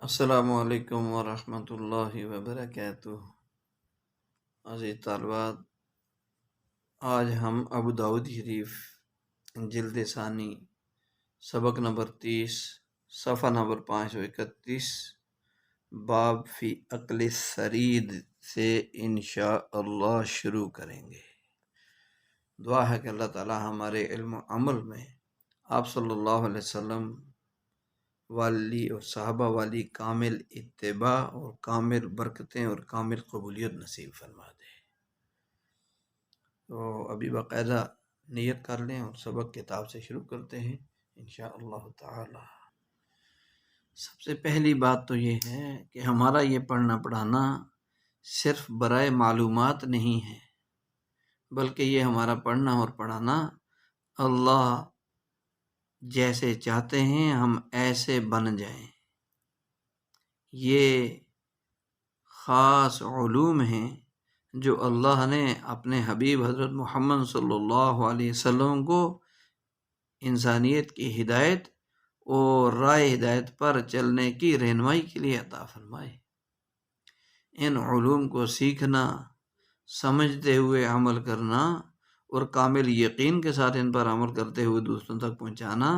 السلام علیکم ورحمۃ اللہ وبرکاتہ۔ عزیز طالبات، آج ہم ابو داؤد شریف جلد ثانی سبق نمبر 30 صفحہ نمبر 531 باب فی عقل سرید سے انشاءاللہ شروع کریں گے۔ دعا ہے کہ اللہ تعالی ہمارے علم و عمل میں آپ صلی اللہ علیہ وسلم والی اور صحابہ والی کامل اتباع اور کامل برکتیں اور کامل قبولیت نصیب فرما دے۔ تو ابھی باقاعدہ نیت کر لیں اور سبق کتاب سے شروع کرتے ہیں انشاءاللہ تعالی۔ سب سے پہلی بات تو یہ ہے کہ ہمارا یہ پڑھنا پڑھانا صرف برائے معلومات نہیں ہے، بلکہ یہ ہمارا پڑھنا اور پڑھانا اللہ جیسے چاہتے ہیں ہم ایسے بن جائیں۔ یہ خاص علوم ہیں جو اللہ نے اپنے حبیب حضرت محمد صلی اللہ علیہ وسلم کو انسانیت کی ہدایت اور راہ ہدایت پر چلنے کی رہنمائی کے لیے عطا فرمائے۔ ان علوم کو سیکھنا، سمجھتے ہوئے عمل کرنا اور کامل یقین کے ساتھ ان پر عمل کرتے ہوئے دوسروں تک پہنچانا،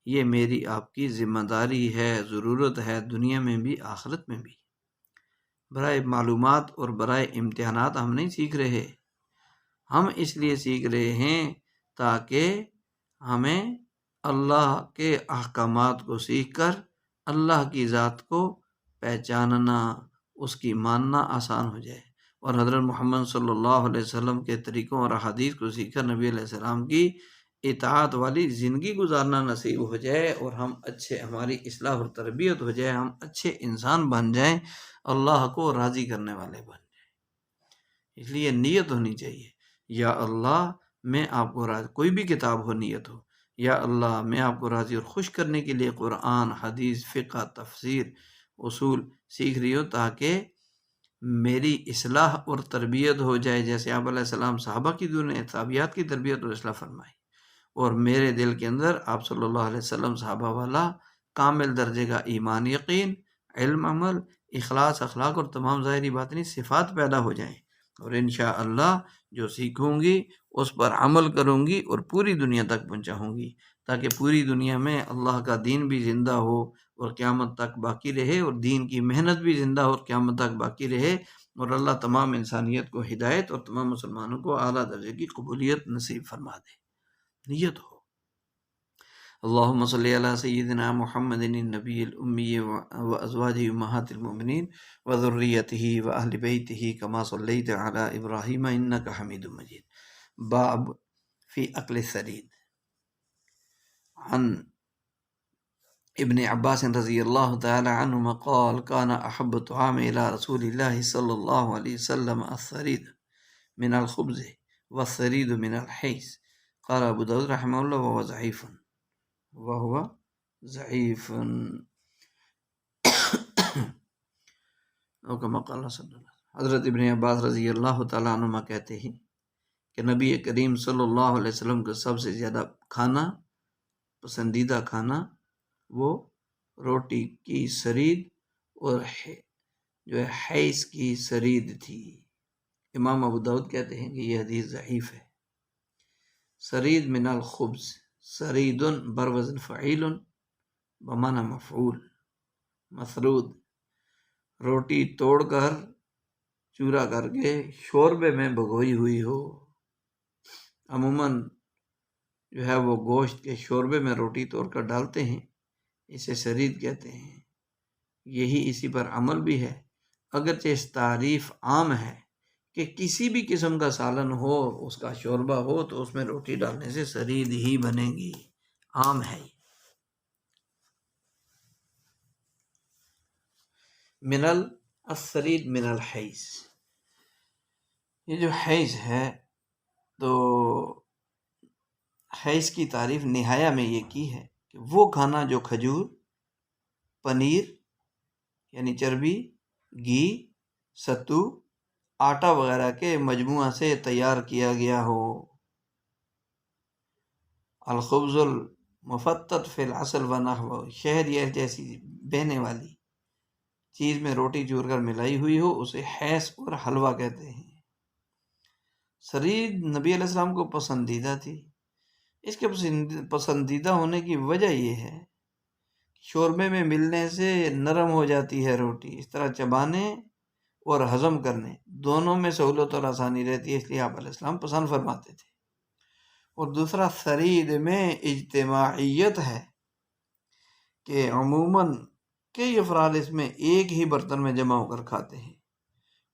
یہ میری آپ کی ذمہ داری ہے، ضرورت ہے، دنیا میں بھی آخرت میں بھی۔ برائے معلومات اور برائے امتحانات ہم نہیں سیکھ رہے، ہم اس لیے سیکھ رہے ہیں تاکہ ہمیں اللہ کے احکامات کو سیکھ کر اللہ کی ذات کو پہچاننا، اس کی ماننا آسان ہو جائے، اور حضرت محمد صلی اللہ علیہ وسلم کے طریقوں اور احادیث کو سیکھ کر نبی علیہ السلام کی اطاعت والی زندگی گزارنا نصیب ہو جائے، اور ہم اچھے، ہماری اصلاح اور تربیت ہو جائے، ہم اچھے انسان بن جائیں، اللہ کو راضی کرنے والے بن جائیں۔ اس لیے نیت ہونی چاہیے، یا اللہ میں آپ کو راضی، کوئی بھی کتاب ہو نیت ہو، یا اللہ میں آپ کو راضی اور خوش کرنے کے لیے قرآن، حدیث، فقہ، تفسیر، اصول سیکھ رہی ہو تاکہ میری اصلاح اور تربیت ہو جائے، جیسے آپ علیہ السلام صحابہ کی تابعات کی تربیت اور اصلاح فرمائی، اور میرے دل کے اندر آپ صلی اللہ علیہ وسلم صحابہ والا کامل درجے کا ایمان، یقین، علم، عمل، اخلاص، اخلاق اور تمام ظاہری باطنی صفات پیدا ہو جائیں، اور انشاءاللہ جو سیکھوں گی اس پر عمل کروں گی اور پوری دنیا تک پہنچاؤں گی، تاکہ پوری دنیا میں اللہ کا دین بھی زندہ ہو اور قیامت تک باقی رہے، اور دین کی محنت بھی زندہ ہو اور قیامت تک باقی رہے، اور اللہ تمام انسانیت کو ہدایت اور تمام مسلمانوں کو اعلیٰ درجے کی قبولیت نصیب فرما دے۔ نیت ہو۔ اللہم صلی علی سیدنا محمد النبی الامی وازواجہ امہات المؤمنین وذریتہ واہل بیتہ کما صلیت علی ابراہیم انک حمید مجید۔ باب فی عقل سرید۔ عن ابن عباس رضی اللہ تعالی عنہما قال کان احب الطعام الى رسول اللہ صلی اللہ علیہ وسلم السرید من الخبز والسرید من الحیث۔ قال ابو داود رحمہ اللہ وهو ضعیف او کما قال صلی اللہ علیہ وسلم۔ حضرت ابن عباس رضی اللہ تعالیٰ عنہما کہتے ہیں کہ نبی کریم صلی اللہ علیہ وسلم کا سب سے زیادہ کھانا، پسندیدہ کھانا، وہ روٹی کی سرید اور جو ہے حیث کی سرید تھی۔ امام ابو داؤد کہتے ہیں کہ یہ حدیث ضعیف ہے۔ سرید من الخبز، سرید بروزن فعیل بمعنی مفعول، مسرود، روٹی توڑ کر چورا کر کے شوربے میں بھگوئی ہوئی ہو۔ عموماً جو ہے وہ گوشت کے شوربے میں روٹی توڑ کر ڈالتے ہیں، اسے سرید کہتے ہیں۔ یہی اسی پر عمل بھی ہے، اگرچہ اس تعریف عام ہے کہ کسی بھی قسم کا سالن ہو، اس کا شوربہ ہو تو اس میں روٹی ڈالنے سے سرید ہی بنے گی، عام ہے۔ من السرید من الحیث، یہ جو حیث ہے تو حیث کی تعریف نہایہ میں یہ کی ہے کہ وہ کھانا جو کھجور، پنیر یعنی چربی، گھی، ستو، آٹا وغیرہ کے مجموعہ سے تیار کیا گیا ہو۔ الخبز المفتت فی العسل ونحو، شہد یا جیسی بہنے والی چیز میں روٹی چور کر ملائی ہوئی ہو اسے حیث اور حلوہ کہتے ہیں۔ سرید نبی علیہ السلام کو پسندیدہ تھی۔ اس کے پسندیدہ ہونے کی وجہ یہ ہے شوربے میں ملنے سے نرم ہو جاتی ہے روٹی، اس طرح چبانے اور ہضم کرنے دونوں میں سہولت اور آسانی رہتی ہے، اس لیے آپ علیہ السلام پسند فرماتے تھے۔ اور دوسرا سرید میں اجتماعیت ہے کہ عموماً کئی افراد اس میں ایک ہی برتن میں جمع ہو کر کھاتے ہیں،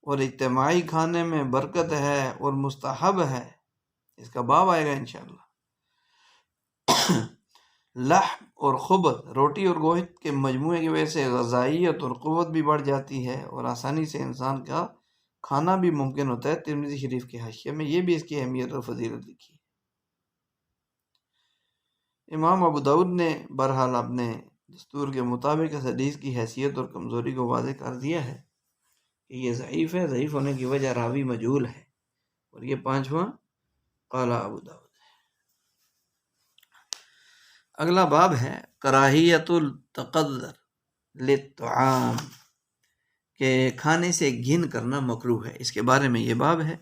اور اجتماعی کھانے میں برکت ہے اور مستحب ہے، اس کا باب آئے گا انشاءاللہ۔ لحم اور خبز روٹی اور گوشت کے مجموعے کی وجہ سے غذائیت اور قوت بھی بڑھ جاتی ہے اور آسانی سے انسان کا کھانا بھی ممکن ہوتا ہے۔ ترمذی شریف کے حاشیے میں یہ بھی اس کی اہمیت اور فضیلت لکھی ہے۔ امام ابو داؤد نے بہرحال اپنے دستور کے مطابق اس حدیث کی حیثیت اور کمزوری کو واضح کر دیا ہے کہ یہ ضعیف ہے، ضعیف ہونے کی وجہ راوی مجہول ہے، اور یہ 5واں قال ابو داؤد۔ اگلا باب ہے کراہیت التقذر للطعام، کہ کھانے سے گھن کرنا مکروہ ہے، اس کے بارے میں یہ باب ہے۔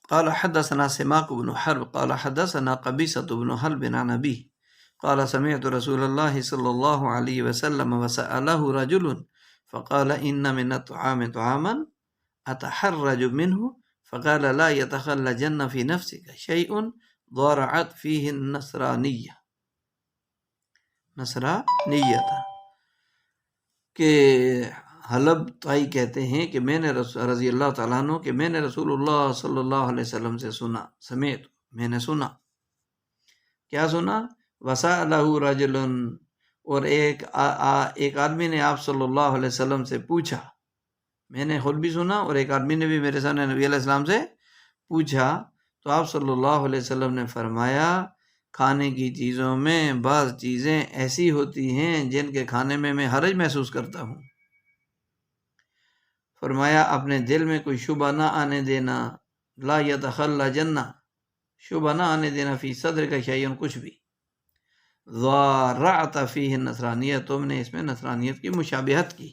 قال حدثنا سماك بن حرب قال حدثنا قبيصة بن حلب عن أبيه قال سمعت رسول الله صلى الله عليه وسلم وسأله رجل فقال إن من الطعام طعاما أتحرج منه فقال لا يتخلجن في نفسك شيء ضارعت فيه النصرانية کہ حلب طائی کہتے ہیں کہ میں نے رضی اللہ تعالیٰ عنہ کہ میں نے رسول اللہ صلی اللہ علیہ وسلم سے سنا، سمیت میں نے سنا، کیا سنا؟ وسألہ رجل، اور ایک آدمی نے آپ صلی اللہ علیہ وسلم سے پوچھا، میں نے خود بھی سنا اور ایک آدمی نے بھی میرے سامنے نبی علیہ السلام سے پوچھا، تو آپ صلی اللہ علیہ وسلم نے فرمایا کھانے کی چیزوں میں بعض چیزیں ایسی ہوتی ہیں جن کے کھانے میں میں حرج محسوس کرتا ہوں۔ فرمایا اپنے دل میں کوئی شبہ نہ آنے دینا، لا یتخلجن، شبہ نہ آنے دینا، فی صدر کا شیئن، کچھ بھی، ضارعت فیہ النصرانیہ، تم نے اس میں نصرانیت کی مشابہت کی،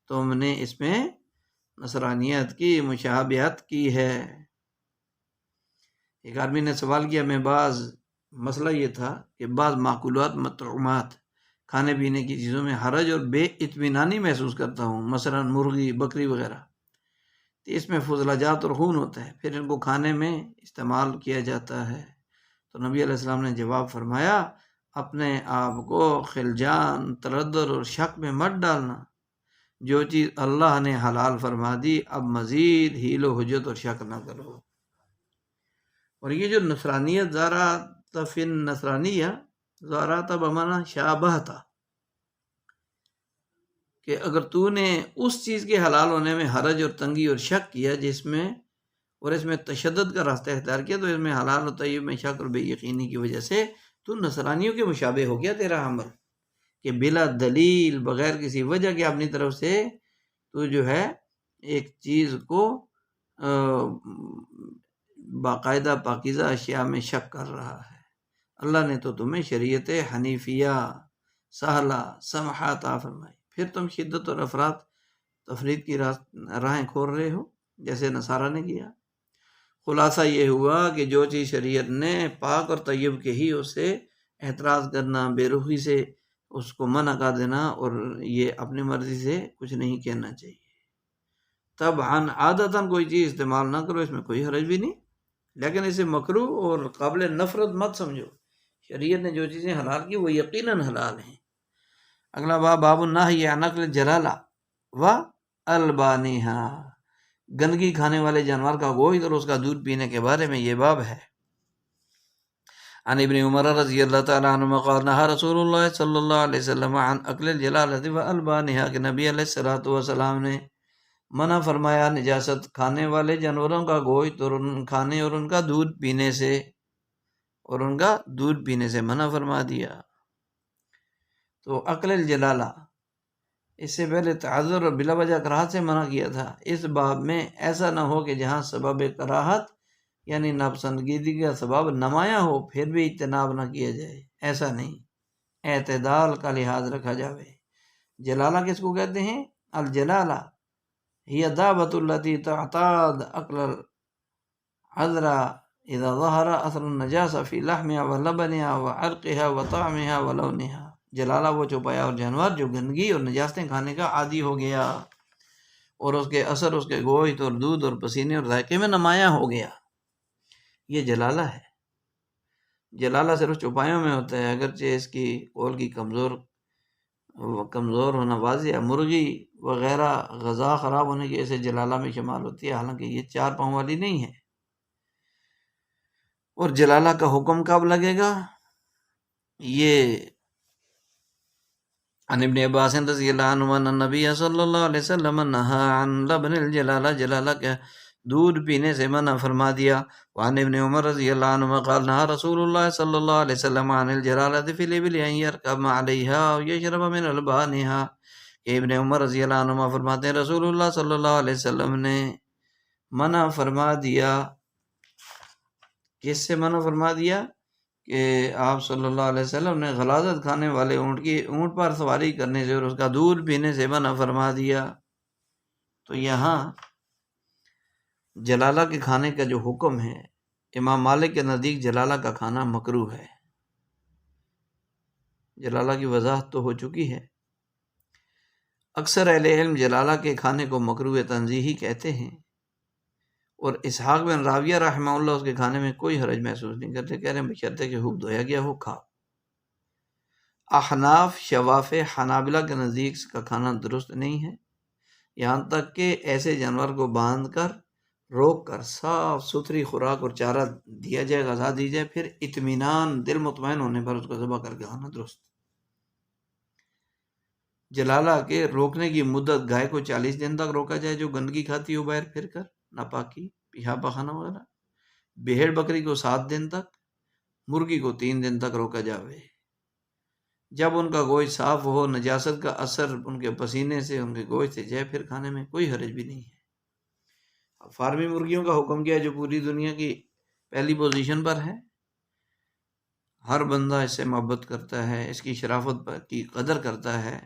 تم نے اس میں نصرانیت کی مشابہت کی ہے۔ ایک آدمی نے سوال کیا، میں مسئلہ یہ تھا کہ بعض معقولات مطعومات کھانے پینے کی چیزوں میں حرج اور بے اطمینانی محسوس کرتا ہوں، مثلا مرغی، بکری وغیرہ، تو اس میں فضلاجات اور خون ہوتا ہے، پھر ان کو کھانے میں استعمال کیا جاتا ہے۔ تو نبی علیہ السلام نے جواب فرمایا اپنے آپ کو خلجان، تردد اور شک میں مت ڈالنا، جو چیز اللہ نے حلال فرما دی اب مزید حیل و حجت اور شک نہ کرو۔ اور یہ جو نصرانیت، زارعت فی النصرانیہ، زارعت بمعنی شابہ تھا، کہ اگر تو نے اس چیز کے حلال ہونے میں حرج اور تنگی اور شک کیا جس میں، اور اس میں تشدد کا راستہ اختیار کیا، تو اس میں حلال و طیب میں شک اور بے یقینی کی وجہ سے تو نصرانیوں کے مشابہ ہو گیا تیرا عمل، کہ بلا دلیل، بغیر کسی وجہ کے اپنی طرف سے تو جو ہے ایک چیز کو باقاعدہ پاکیزہ اشیاء میں شک کر رہا ہے۔ اللہ نے تو تمہیں شریعت حنیفیہ سہلہ سمحہ عطا فرمائی، پھر تم شدت اور افراط تفرید کی راہیں کھول رہے ہو جیسے نصارہ نے کیا۔ خلاصہ یہ ہوا کہ جو چیز شریعت نے پاک اور طیب کہی اسے اعتراض کرنا، بے رخی سے اس کو منع کر دینا، اور یہ اپنی مرضی سے کچھ نہیں کہنا چاہیے۔ طبعاً عادتاً کوئی چیز استعمال نہ کرو، اس میں کوئی حرج بھی نہیں، لیکن اسے مکروہ اور قابل نفرت مت سمجھو۔ شریعت نے جو چیزیں حلال کی وہ یقیناً حلال ہیں۔ اگلا باب النہی عن اکل الجلالہ و البانیہا، گندگی کھانے والے جانور کا گوشت اور اس کا دودھ پینے کے بارے میں یہ باب ہے۔ عن ابن عمر رضی اللہ تعالیٰ عنہ قال نہا رسول اللہ صلی اللہ علیہ وسلم عن اکل الجلالہ و البانیہا، کہ نبی علیہ السلام نے منع فرمایا نجاست کھانے والے جانوروں کا گوشت اور ان کھانے اور ان کا دودھ پینے سے، اور ان کا دودھ پینے سے منع فرما دیا۔ تو اکل الجلالہ اس سے پہلے تعذر اور بلا وجہ کراہت سے منع کیا تھا۔ اس باب میں ایسا نہ ہو کہ جہاں سبب کراہت یعنی ناپسندگی کا سبب نمایاں ہو پھر بھی اجتناب نہ کیا جائے، ایسا نہیں، اعتدال کا لحاظ رکھا جاوے۔ جلالہ کس کو کہتے ہیں؟ الجلالہ ہی دعوت التی تعتاد عقل العذرا اذا ظہر اثر النجاسہ فی لحمها ولبنها وعرقها وطعمها ولونها۔ جلالہ وہ چوپایا اور جانور جو گندگی اور نجاستیں کھانے کا عادی ہو گیا اور اس کے اثر اس کے گوشت اور دودھ اور پسینے اور ذائقے میں نمایاں ہو گیا، یہ جلالہ ہے۔ جلالہ صرف چوپایوں میں ہوتا ہے، اگرچہ اس کی قول کی کمزور ہونا واضح ہے۔ مرغی وغیرہ غذا خراب ہونے کی وجہ سے جلالہ میں شمار ہوتی ہے، حالانکہ یہ 4 پاؤں والی نہیں ہے۔ اور جلالہ کا حکم کب لگے گا؟ یہ عن ابن عباس رضی اللہ عنہ ان النبی صلی اللہ علیہ وسلم نہا عن لبن الجلالہ، جلالہ کے دودھ پینے سے منع فرما دیا۔ وعن ابن عمر رضی اللہ عنہ قال نہا رسول اللہ صلی اللہ علیہ وسلم عن الجلالہ فی الابل ان یرکب علیہا او یشرب من البانہا، کہ ابن عمر رضی اللہ عنہ فرماتے ہیں رسول اللہ صلی اللہ علیہ وسلم نے منع فرما دیا۔ کس سے منع فرما دیا؟ کہ آپ صلی اللہ علیہ وسلم نے غلاظت کھانے والے اونٹ پر سواری کرنے سے اور اس کا دودھ پینے سے منع فرما دیا۔ تو یہاں جلالہ کے کھانے کا جو حکم ہے، امام مالک کے نزدیک جلالہ کا کھانا مکروہ ہے۔ جلالہ کی وضاحت تو ہو چکی ہے۔ اکثر اہل علم جلالہ کے کھانے کو مکروہ تنزیہی کہتے ہیں، اور اسحاق بن راویہ رحمہ اللہ اس کے کھانے میں کوئی حرج محسوس نہیں کرتے، کہہ رہے ہیں بشرطے کہ خوب دھویا گیا ہو کھا۔ احناف، شوافع، حنابلہ کے نزدیک اس کا کھانا درست نہیں ہے، یہاں تک کہ ایسے جانور کو باندھ کر روک کر صاف ستھری خوراک اور چارہ دیا جائے، غذا دی جائے، پھر اطمینان دل مطمئن ہونے پر اس کو ذبح کر کے کھانا درست۔ جلالہ کے روکنے کی مدت گائے کو 40 دن تک روکا جائے جو گندگی کھاتی ہو باہر پھر کر، ناپاکی، پیشاب پخانہ وغیرہ۔ بھیڑ بکری کو 7 دن تک، مرغی کو 3 دن تک روکا جاوے۔ جب ان کا گوشت صاف ہو، نجاست کا اثر ان کے پسینے سے ان کے گوشت سے جائے، پھر کھانے میں کوئی حرج بھی نہیں ہے۔ فارمی مرغیوں کا حکم کیا ہے جو پوری دنیا کی پہلی پوزیشن پر ہے، ہر بندہ اس سے محبت کرتا ہے، اس کی شرافت کی قدر کرتا ہے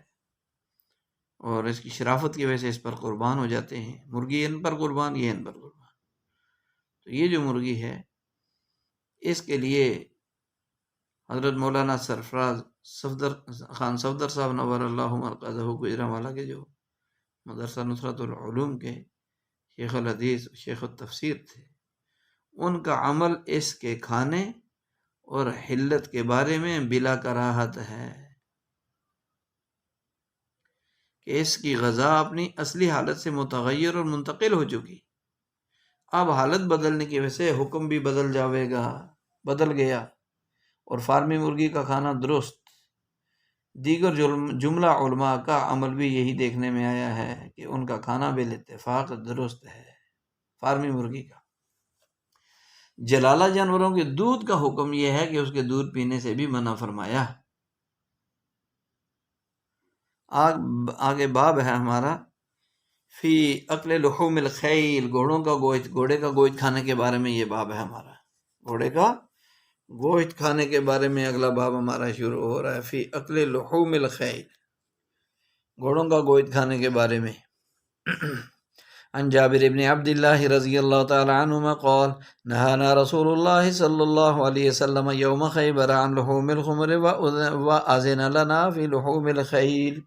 اور اس کی شرافت کی وجہ سے اس پر قربان ہو جاتے ہیں۔ مرغی ان پر قربان، یہ ان پر قربان۔ تو یہ جو مرغی ہے اس کے لیے حضرت مولانا سرفراز خان صفدر صاحب نور اللہ مرقدہ گجرانوالہ کے جو مدرسہ نصرت العلوم کے شیخ الحدیث شیخ التفسیر تھے، ان کا عمل اس کے کھانے اور حلت کے بارے میں بلا کراہت ہے کہ اس کی غذا اپنی اصلی حالت سے متغیر اور منتقل ہو چکی، اب حالت بدلنے کی وجہ سے حکم بھی بدل گیا، اور فارمی مرغی کا کھانا درست۔ دیگر جملہ علماء کا عمل بھی یہی دیکھنے میں آیا ہے کہ ان کا کھانا بالاتفاق درست ہے۔ فارمی مرغی کا جلالہ جانوروں کے دودھ کا حکم یہ ہے کہ اس کے دودھ پینے سے بھی منع فرمایا۔ آگے باب ہے ہمارا فی اکل لحوم الخیل، گھوڑوں کا گوشت، گھوڑے کا گوشت کھانے کے بارے میں یہ باب ہے ہمارا۔ گھوڑے کا گوشت کھانے کے بارے میں اگلا باب ہمارا شروع ہو رہا ہے، فی اکل لحوم الخیل، گھوڑوں کا گوشت کھانے کے بارے میں۔ عن جابر بن عبد اللہ رضی اللہ تعالی عنہما قال نہانا رسول اللہ صلی اللہ علیہ وسلم یوم خیبر عن لحوم الخمر وأذن لنا فی لحوم الخیل،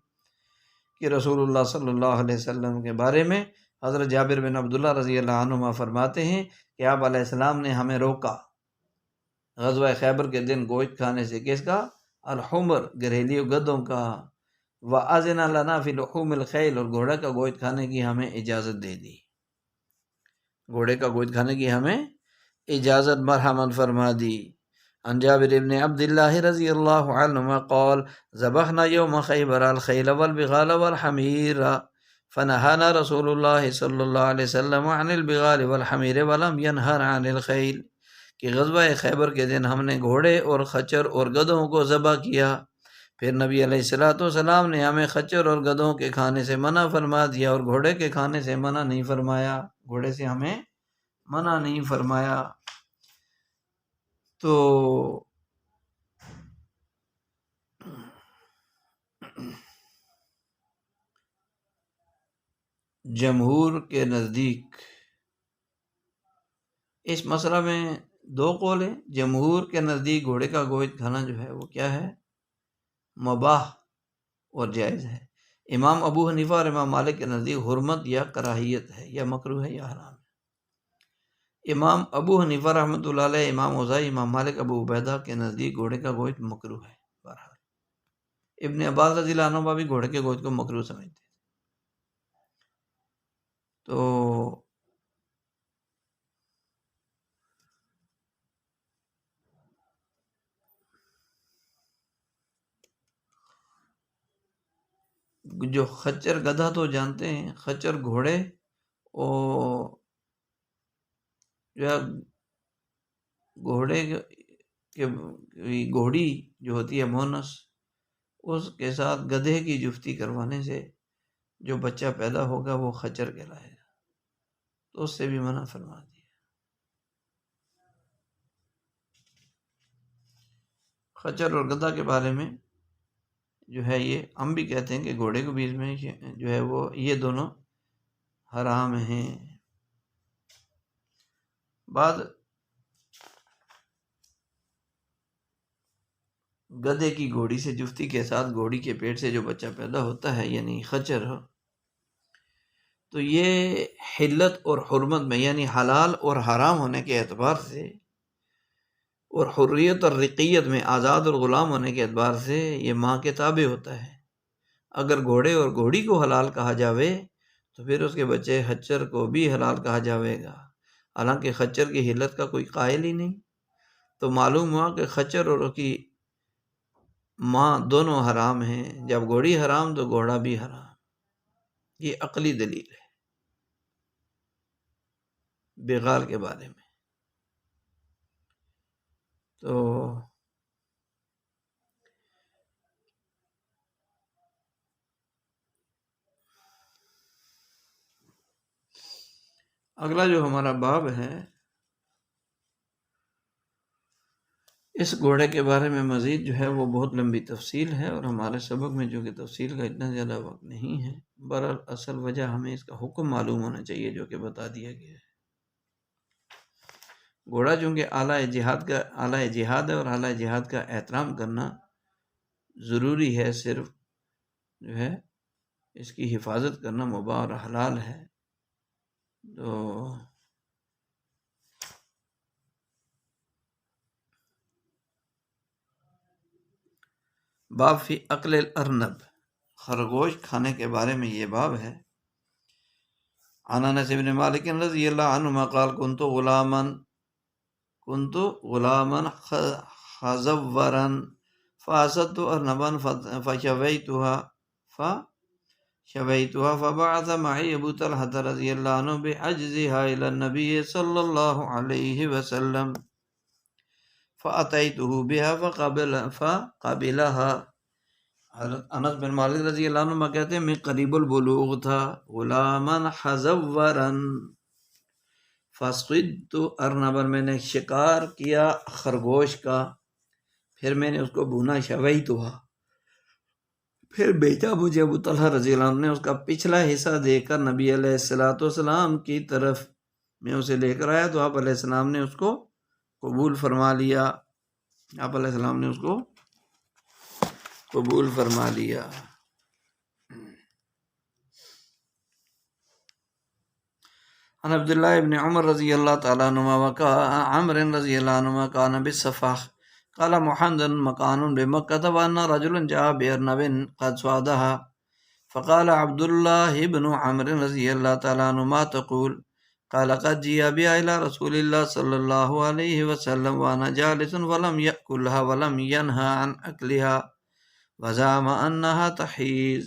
کہ رسول اللہ صلی اللہ علیہ وسلم کے بارے میں حضرت جابر بن عبداللہ رضی اللہ عنہما فرماتے ہیں کہ آپ علیہ السلام نے ہمیں روکا غزوہ خیبر کے دن گوشت کھانے سے۔ کس کا؟ الحمر، گھریلو گدھوں کا۔ وَأَذِنَ لَنَا فِي لُحُومِ الْخَيْلِ، اور گھوڑے کا گوشت کھانے کی ہمیں اجازت دے دی، گھوڑے کا گوشت کھانے کی ہمیں اجازت مرحمت فرما دی۔ عن جابر بن عبد اللہ رضی اللہ عنہما قال ذبحنا یوم خیبر الخیل والبغال والحمیر فنہانا رسول اللہ صلی اللہ علیہ وسلم عن البغال والحمیر ولم ینہر عن الخیل، کہ غزوہ خیبر کے دن ہم نے گھوڑے اور خچر اور گدھوں کو ذبح کیا، پھر نبی علیہ السلام نے ہمیں خچر اور گدھوں کے کھانے سے منع فرما دیا اور گھوڑے کے کھانے سے منع نہیں فرمایا، گھوڑے سے ہمیں منع نہیں فرمایا۔ تو جمہور کے نزدیک اس مسئلہ میں دو قول ہیں۔ جمہور کے نزدیک گھوڑے کا گوشت کھانا جو ہے وہ کیا ہے؟ مباح اور جائز ہے۔ امام ابو حنیفہ اور امام مالک کے نزدیک حرمت یا کراہیت ہے، یا مکروہ ہے یا حرام ہے۔ امام ابو حنیفہ رحمۃ اللہ علیہ، امام اوزاعی، امام مالک، ابو عبیدہ کے نزدیک گھوڑے کا گوشت مکروہ ہے۔ بہرحال ابن عباس رضی اللہ عنہ بھی گھوڑے کے گوشت کو مکروہ سمجھتے ہیں۔ تو جو خچر گدھا تو جانتے ہیں، خچر گھوڑے اور جو ہے گھوڑے کے گھوڑی جو ہوتی ہے مونس، اس کے ساتھ گدھے کی جفتی کروانے سے جو بچہ پیدا ہوگا وہ خچر کہلائے گا، تو اس سے بھی منع فرما دیا۔ خچر اور گدھا کے بارے میں جو ہے یہ ہم بھی کہتے ہیں کہ گھوڑے کو بھی اس میں جو ہے وہ یہ دونوں حرام ہیں۔ بعد گدھے کی گھوڑی سے جفتی کے ساتھ گھوڑی کے پیٹ سے جو بچہ پیدا ہوتا ہے یعنی خچر ہو، تو یہ حلت اور حرمت میں یعنی حلال اور حرام ہونے کے اعتبار سے اور حریت اور رقیت میں آزاد اور غلام ہونے کے اعتبار سے یہ ماں کے تابع ہوتا ہے۔ اگر گھوڑے اور گھوڑی کو حلال کہا جاوے تو پھر اس کے بچے خچر کو بھی حلال کہا جاوے گا، حالانکہ خچر کی حلت کا کوئی قائل ہی نہیں۔ تو معلوم ہوا کہ خچر اور اس کی ماں دونوں حرام ہیں۔ جب گھوڑی حرام تو گھوڑا بھی حرام۔ یہ عقلی دلیل ہے بغال کے بارے میں۔ تو اگلا جو ہمارا باب ہے، اس گھوڑے کے بارے میں مزید جو ہے وہ بہت لمبی تفصیل ہے، اور ہمارے سبق میں جو کہ تفصیل کا اتنا زیادہ وقت نہیں ہے۔ بہرحال اصل وجہ ہمیں اس کا حکم معلوم ہونا چاہیے جو کہ بتا دیا گیا ہے۔ گھوڑا چونکہ اعلیٰ جہاد ہے، اور اعلیٰ جہاد کا احترام کرنا ضروری ہے، صرف جو ہے اس کی حفاظت کرنا مباح اور حلال ہے۔ تو باب فی اکل الارنب، خرگوش کھانے کے بارے میں یہ باب ہے۔ عن انس بن مالک رضی اللہ عنہ قال كنت غلاما خزورا فأصدت أرنبا فشويتها فبعث معي أبو طلحة رضي الله عنه بعجزها إلى النبي صلى الله عليه وسلم فأتيته بها فقبلها۔ حضرت انس بن مالک رضی اللہ عنہ کہتے ہیں میں قریب البلوغ تھا، غلاما خزورا فصدت ارنبا، میں نے شکار کیا خرگوش کا، پھر میں نے اس کو بھونا، شویتھا، پھر بیچا مجھے ابو طلحہ رضی اللہ عنہ نے اس کا پچھلا حصہ دے کر نبی علیہ السلام کی طرف۔ میں اسے لے کر آیا تو آپ علیہ السلام نے اس کو قبول فرما لیا، آپ علیہ السلام نے اس کو قبول فرما لیا۔ عن عبداللہ ابن عمر رضی اللہ تعالیٰ عنہما وعمر رضی اللہ عنہما کان بالصفاح قال محمد مکان بمکہ وان رجل جاء بأرنب قد صادها فقال عبد الله بن عمرو رضی اللہ تعالیٰ عنہ ما تقول؟ قال قد جيء بها إلى رسول الله صلى الله عليه وسلم وأنا جالس ولم يأكلها ولم ينهى عن أكلها وزعم أنها تحيز۔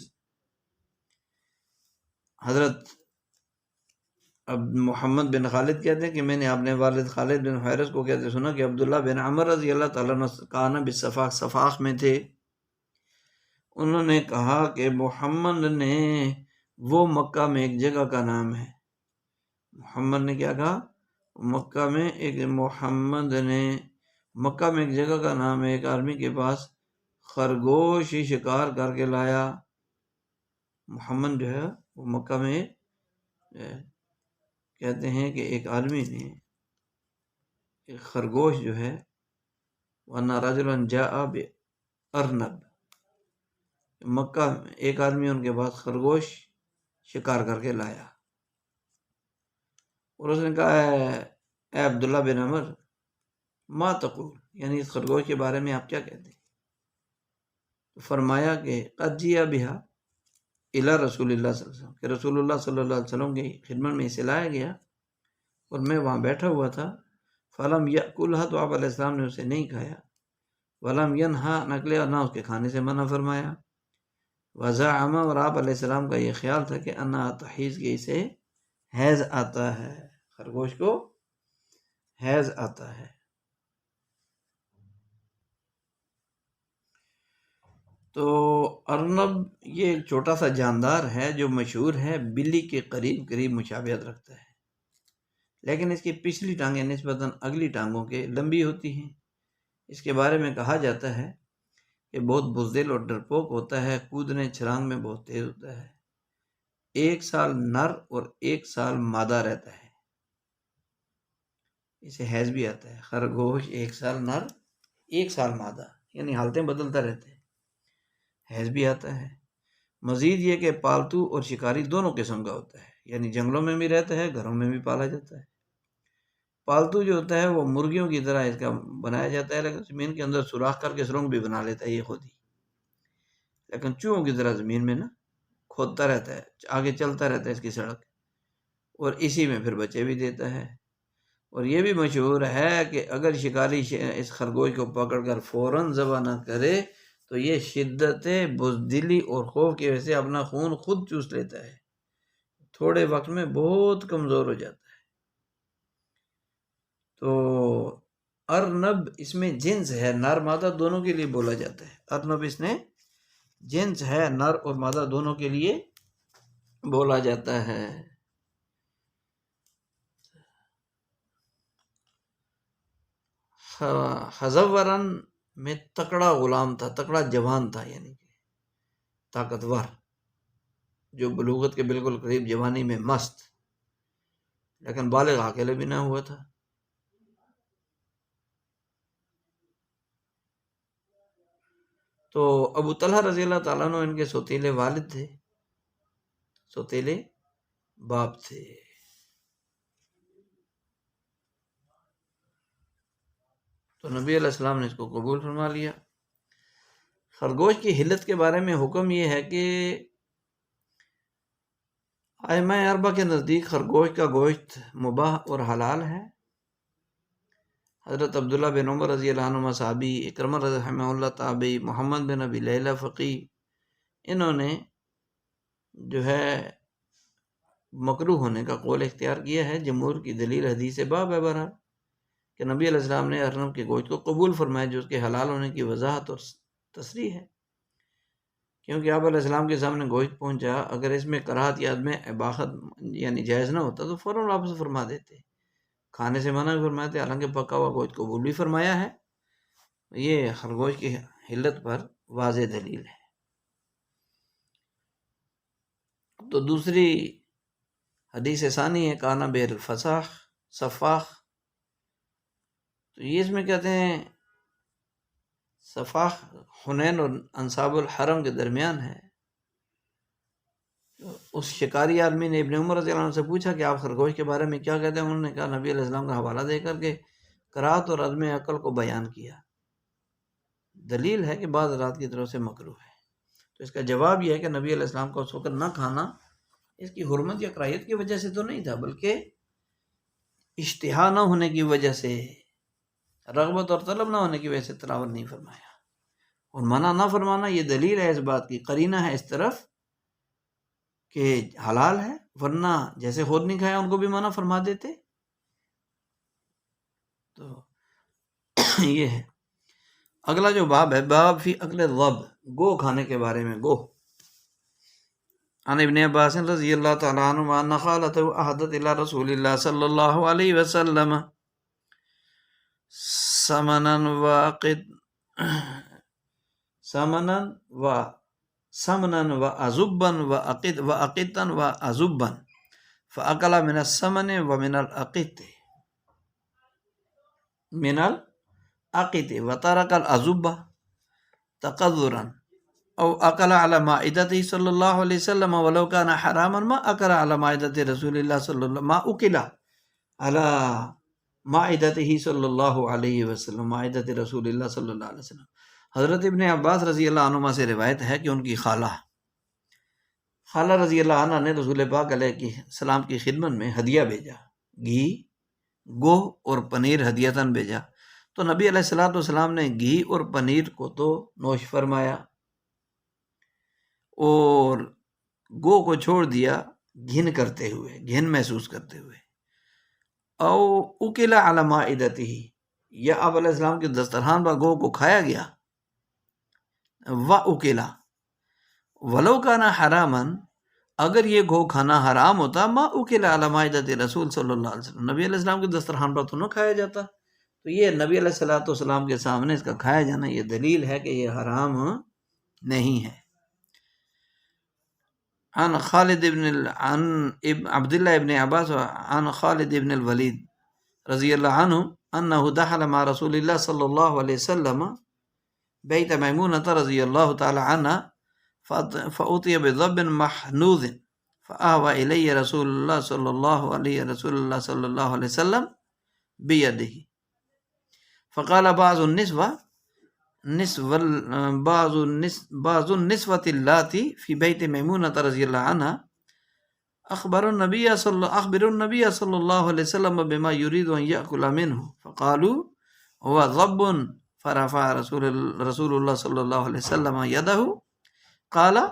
حضرت محمد بن خالد کہتے ہیں کہ میں نے اپنے والد خالد بن حیرث کو کہتے سنا کہ عبداللہ بن عمر رضی اللہ تعالیٰ عنہ کان بالصفاح، صفاح میں تھے، انہوں نے کہا کہ محمد نے، وہ مکہ میں ایک جگہ کا نام ہے، محمد نے کیا کہا؟ مکہ میں ایک جگہ کا نام ہے، ایک آدمی کے پاس خرگوش شکار کر کے لایا۔ محمد جو ہے وہ مکہ میں کہتے ہیں کہ ایک آدمی نے ایک خرگوش جو ہے وَأَنَّ رَجُلًا جَاءَ بِأَرْنَبٍ، مکہ میں ایک آدمی ان کے پاس خرگوش شکار کر کے لایا، اور اس نے کہا اے عبداللہ بن عمر ما تقول، یعنی اس خرگوش کے بارے میں آپ کیا کہتے ہیں؟ تو فرمایا کہ قد جیء بها الی رسول اللہ صلی اللہ علیہ وسلم، کہ رسول اللہ صلی اللہ علیہ وسلم کی خدمت میں اسے لایا گیا اور میں وہاں بیٹھا ہوا تھا، فلم یأکلھا، تو آپ علیہ السلام نے اسے نہیں کھایا، ولم ینھا عن اکلھا، نہ اس کے کھانے سے منع فرمایا، وزعم، اور آپ علیہ السلام کا یہ خیال تھا کہ انھا تحیض، کہ اسے حیض آتا ہے، خرگوش کو حیض آتا ہے۔ تو ارنب یہ ایک چھوٹا سا جاندار ہے جو مشہور ہے، بلی کے قریب قریب مشابہت رکھتا ہے، لیکن اس کی پچھلی ٹانگیں نسبتاً اگلی ٹانگوں کے لمبی ہوتی ہیں۔ اس کے بارے میں کہا جاتا ہے کہ بہت بزدل اور ڈرپوک ہوتا ہے، کودنے چھلانگ میں بہت تیز ہوتا ہے، 1 سال نر اور 1 سال مادہ رہتا ہے، اسے حیض بھی آتا ہے۔ خرگوش 1 سال نر 1 سال مادہ، یعنی حالتیں بدلتا رہتے ہیں، حیض بھی آتا ہے۔ مزید یہ کہ پالتو اور شکاری دونوں قسم کا ہوتا ہے، یعنی جنگلوں میں بھی رہتا ہے، گھروں میں بھی پالا جاتا ہے۔ پالتو جو ہوتا ہے وہ مرغیوں کی طرح اس کا بنایا جاتا ہے، لیکن زمین کے اندر سوراخ کر کے سرنگ بھی بنا لیتا ہے یہ خود ہی، لیکن چوہوں کی طرح زمین میں کھودتا رہتا ہے، آگے چلتا رہتا ہے اس کی سڑک، اور اسی میں پھر بچے بھی دیتا ہے۔ اور یہ بھی مشہور ہے کہ اگر شکاری اس خرگوش کو پکڑ کر فوراً ذبح نہ کرے تو یہ شدت بزدلی اور خوف کی وجہ سے اپنا خون خود چوس لیتا ہے، تھوڑے وقت میں بہت کمزور ہو جاتا ہے۔ تو ارنب اس میں جنس ہے، نر مادہ دونوں کے لیے بولا جاتا ہے، ارنب اس میں جنس ہے، نر اور مادہ دونوں کے لیے بولا جاتا ہے۔ خزورن میں تکڑا غلام تھا، تکڑا جوان تھا، یعنی کہ طاقتور، جو بلوغت کے بالکل قریب، جوانی میں مست، لیکن بالغ عاقل بھی نہ ہوا تھا۔ تو ابو طلحہ رضی اللہ تعالیٰ عنہ ان کے سوتیلے والد تھے، سوتیلے باپ تھے۔ تو نبی علیہ السلام نے اس کو قبول فرما لیا۔ خرگوش کی حلت کے بارے میں حکم یہ ہے کہ ائمہ اربعہ کے نزدیک خرگوش کا گوشت مباح اور حلال ہے۔ حضرت عبداللہ بن عمر رضی اللہ عنہ صحابی، اکرمہ رحمہ اللہ تابعی، محمد بن ابی لیلہ فقی، انہوں نے جو ہے مکروہ ہونے کا قول اختیار کیا ہے۔ جمہور کی دلیل حدیث باب ہے بہرحال کہ نبی علیہ السلام نے ارنب کے گوشت کو قبول فرمایا، جو اس کے حلال ہونے کی وضاحت اور تصریح ہے، کیونکہ آپ علیہ السلام کے سامنے گوشت پہنچا، اگر اس میں کراہت یا عدم اباحت یعنی جائز نہ ہوتا تو فوراً واپس فرما دیتے، کھانے سے منع بھی فرمایا تھے، حالانکہ پکا ہوا گوشت قبول بھی فرمایا ہے۔ یہ خرگوش کی حلت پر واضح دلیل ہے۔ تو دوسری حدیث ثانی ہے کانا بیر الفساخ صفاخ، تو یہ اس میں کہتے ہیں صفاخ حنین اور انصاب الحرم کے درمیان ہے۔ اس شکاری آدمی نے ابن عمر رضی اللہ عنہ سے پوچھا کہ آپ خرگوش کے بارے میں کیا کہتے ہیں؟ انہوں نے کہا، نبی علیہ السلام کا حوالہ دے کر کے کراہت اور عدم عقل کو بیان کیا۔ دلیل ہے کہ بعض رات کی طرف سے مکروہ ہے۔ تو اس کا جواب یہ ہے کہ نبی علیہ السلام کا اس وقت نہ کھانا اس کی حرمت یا کراہیت کی وجہ سے تو نہیں تھا، بلکہ اشتہا نہ ہونے کی وجہ سے، رغبت اور طلب نہ ہونے کی وجہ سے تناول نہیں فرمایا، اور منع نہ فرمانا یہ دلیل ہے اس بات کی، قرینہ ہے اس طرف کہ حلال ہے، ورنہ جیسے خود نہیں کھایا ان کو بھی منع فرما دیتے۔ تو یہ ہے۔ اگلا جو باب ہے، باب فی اکل الضب، گو کھانے کے بارے میں، گو۔ عن ابن عباس رضی اللہ تعالیٰ عنہ ان خالته احدت الى رسول اللہ صلی اللہ علیہ وسلم سمنا و عزبا و عقتا و عزبا فأكل من السمن ومن الأقط وترك الأزب تقذرا او أكل على مائدته صلی اللہ علیہ وسلم ولو كان حراما ما أكل على مائدة رسول الله صلی اللہ ما أكل على مائدته صلی اللہ علیہ وسلم مائدة رسول اللہ صلی اللہ علیہ وسلم۔ حضرت ابن عباس رضی اللہ عنہما سے روایت ہے کہ ان کی خالہ رضی اللہ عنہ نے رسول پاک علیہ السلام کی خدمت میں ہدیہ بھیجا، گھی، گوہ اور پنیر ہدیتاً بھیجا، تو نبی علیہ الصلوۃ والسلام نے گھی اور پنیر کو تو نوش فرمایا اور گو کو چھوڑ دیا گھن محسوس کرتے ہوئے۔ او اکلا علی مائدتہ، یا آپ علیہ السلام کے دسترخوان پر گو کو کھایا گیا، و اکلا ولو کان حراما، اگر یہ گو کھانا حرام ہوتا، ما اکلا علی مائدۃ رسول صلی اللہ علیہ وسلم، نبی علیہ السلام کے دسترخوان پر تو نہ کھایا جاتا، تو یہ نبی علیہ الصلوۃ والسلام کے سامنے اس کا کھایا جانا یہ دلیل ہے کہ یہ حرام نہیں ہے۔ عن خالد عن عبداللہ ابن عباس عن خالد ابن الولید رضی اللہ عنہ انہ دخل مع رسول اللہ صلی اللہ علیہ وسلم بیت میمونۃ رضی اللہ تعالی عنہ فأوتي بضب محنوذ فآوى إلي رسول الله صلى الله عليه وسلم بيده فقال بعض النسوة اللاتي في بيت ميمونة رضي الله عنها أخبروا النبي صلى الله عليه وسلم بما يريد أن يأكل منه فقالوا هو ضب فرفع رسول الله صلى الله عليه وسلم يده قال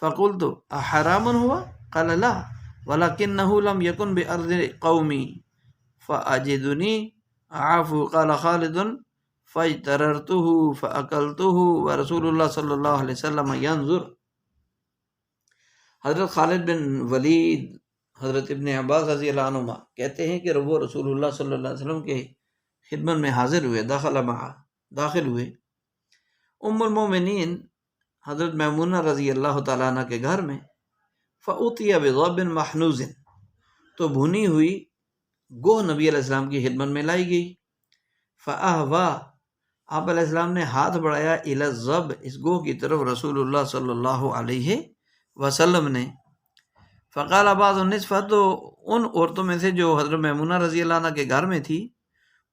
فقلت أحرام هو؟ قال لا ولكنه لم يكن بأرض قومي فأجدني أعافه قال خالد فاجتررته فأكلته ورسول الله صلی اللہ علیہ وسلم ينظر۔ حضرت خالد بن ولید حضرت ابن عباس رضی اللہ عنہما کہتے ہیں کہ وہ رسول اللہ صلی اللہ علیہ وسلم کے خدمت میں حاضر ہوئے، داخل ہوئے ام المومنین حضرت میمونہ رضی اللہ تعالیٰ عنہ کے گھر میں، فأوتي بضب محنوذ، تو بھنی ہوئی گوہ نبی علیہ السلام کی خدمت میں لائی گئی، فأہوا، آپ علیہ السلام نے ہاتھ بڑھایا، الی الضب، اس گوہ کی طرف رسول اللہ صلی اللہ علیہ وسلم نے، فقال بعض النسوہ، تو ان عورتوں میں سے جو حضرت میمونہ رضی اللہ عنہ کے گھر میں تھی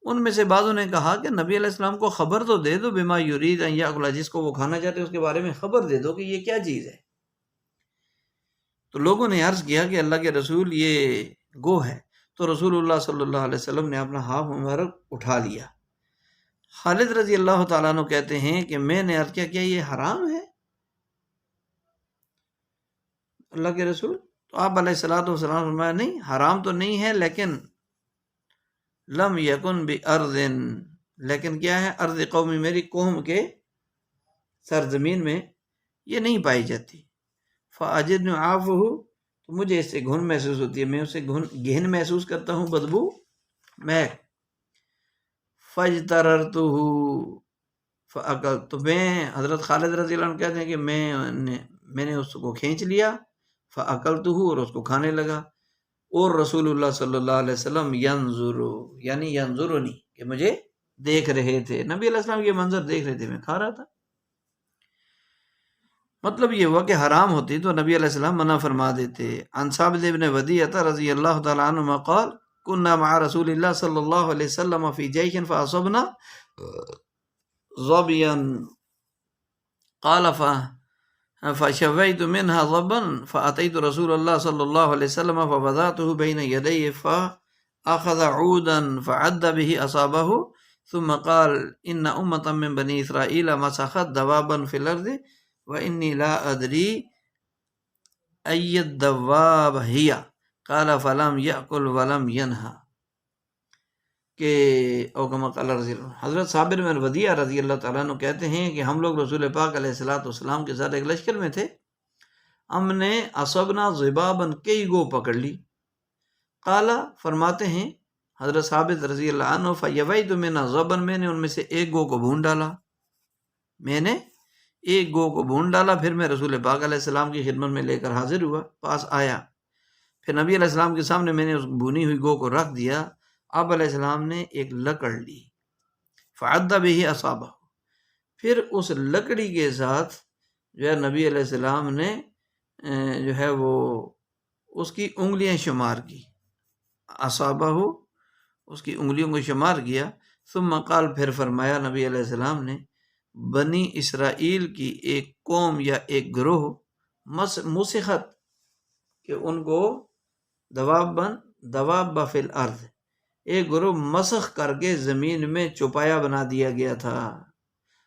ان میں سے بعضوں نے کہا کہ نبی علیہ السلام کو خبر تو دے دو، بما یرید ان یاکل، جس کو وہ کھانا چاہتے اس کے بارے میں خبر دے دو کہ یہ کیا چیز ہے۔ تو لوگوں نے عرض کیا کہ اللہ کے رسول یہ گو ہے، تو رسول اللہ صلی اللہ علیہ وسلم نے اپنا ہاتھ مبارک اٹھا لیا۔ خالد رضی اللہ تعالیٰ عنہ کہتے ہیں کہ میں نے عرض کیا کیا یہ حرام ہے اللہ کے رسول؟ تو آپ علیہ الصلوۃ والسلام فرمایا نہیں، حرام تو نہیں ہے، لیکن لم یکن بارض، لیکن کیا ہے، ارض قومی، میری قوم کے سرزمین میں یہ نہیں پائی جاتی، فاجد عافہ، تو مجھے اس سے گھن محسوس ہوتی ہے، میں اسے گھن محسوس کرتا ہوں، بدبو میں، فاجتررتہ فاکلت، تو میں، حضرت خالد رضی اللہ عنہ کہتے ہیں کہ میں نے اس کو کھینچ لیا، فاکلتہ، اور اس کو کھانے لگا، اور رسول اللہ صلی اللہ علیہ وسلم ینظرنی، کہ مجھے دیکھ رہے تھے، نبی علیہ السلام یہ منظر دیکھ رہے تھے، میں کھا رہا تھا۔ مطلب یہ ہوا کہ حرام ہوتی تو نبی علیہ السلام منع فرما دیتے۔ عن ثابت بن ودیعہ رضی اللہ تعالی عنہ قال كنا مع رسول اللہ صلی اللہ علیہ وسلم فی جیش فاصبنا ظبیا قال فشويت منها ضبا فأتيت رسول الله صلى الله عليه وسلم فوضعته بين يديه فأخذ عودا فعد به أصابه ثم قال إن أمة من بني إسرائيل مسخت دوابا في الأرض وإني لا أدري أي الدواب هي قال فلم يأكل ولم ينهى، کہ حضرت صابر بن ودیعہ رضی اللہ تعالیٰ عنہ کہتے ہیں کہ ہم لوگ رسول پاک علیہ الصلوۃ والسلام کے ساتھ ایک لشکر میں تھے، ہم نے اصبنا ضبابا، کئی گو پکڑ لی، قال فرماتے ہیں حضرت ثابت رضی اللہ عنہ فیویت منا ضبا، میں نے ان میں سے ایک گو کو بھون ڈالا، پھر میں رسول پاک علیہ السلام کی خدمت میں لے کر حاضر ہوا، پاس آیا، پھر نبی علیہ السلام کے سامنے میں نے اس بھونی ہوئی گو کو رکھ دیا. آپ علیہ السلام نے ایک لکڑ لی، فعد به اصابہ، پھر اس لکڑی کے ساتھ جو ہے نبی علیہ السلام نے جو ہے وہ اس کی انگلیاں شمار کی. اصابہ، اس کی انگلیوں کو شمار کیا. ثم قال، پھر فرمایا نبی علیہ السلام نے، بنی اسرائیل کی ایک قوم یا ایک گروہ مسخت، کہ ان کو دواب فی الارض، ایک گروہ مسخ کر کے زمین میں چوپایا بنا دیا گیا تھا.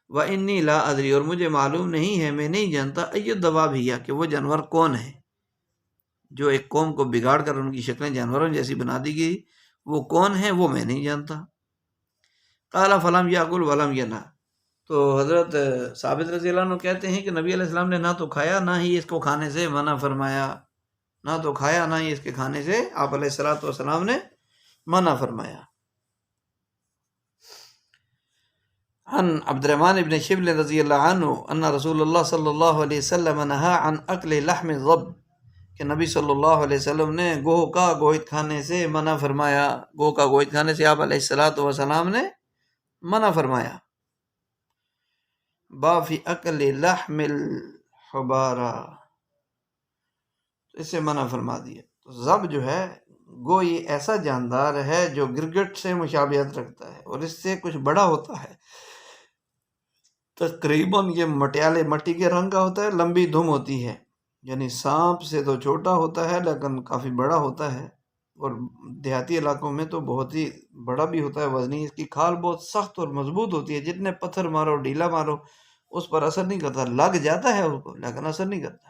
وانی لا ادری، اور مجھے معلوم نہیں ہے، میں نہیں جانتا، ای دواب ہی، کہ وہ جانور کون ہے جو ایک قوم کو بگاڑ کر ان کی شکلیں جانوروں جیسی بنا دی گئی، وہ کون ہے وہ میں نہیں جانتا. قال فلم یاکل ولم ینہ، تو حضرت ثابت رضی اللہ عنہ کہتے ہیں کہ نبی علیہ السلام نے نہ تو کھایا نہ ہی اس کو کھانے سے منع فرمایا، نہ تو کھایا نہ ہی اس کے کھانے سے آپ علیہ السلام نے منع فرمایا. عن عبد الرحمن بن شبل رضی اللہ عنہ ان رسول اللہ صلی اللہ علیہ وسلم نہا عن اکل لحم الضب، کہ نبی صلی اللہ علیہ وسلم نے گوہ کا گوشت کھانے سے منع فرمایا. گوہ کا گوشت کھانے سے آپ علیہ السلام نے منع فرمایا. باب فی اکل لحم الحبارہ، اس سے منع فرما دیا. تو ضب جو ہے گو یہ ایسا جاندار ہے جو گرگٹ سے مشابہت رکھتا ہے اور اس سے کچھ بڑا ہوتا ہے، تقریباً یہ مٹیالے مٹی کے رنگ کا ہوتا ہے، لمبی دم ہوتی ہے، یعنی سانپ سے تو چھوٹا ہوتا ہے لیکن کافی بڑا ہوتا ہے، اور دیہاتی علاقوں میں تو بہت ہی بڑا بھی ہوتا ہے، وزنی. اس کی کھال بہت سخت اور مضبوط ہوتی ہے، جتنے پتھر مارو ڈھیلا مارو اس پر اثر نہیں کرتا، لگ جاتا ہے اس کو لیکن اثر نہیں کرتا.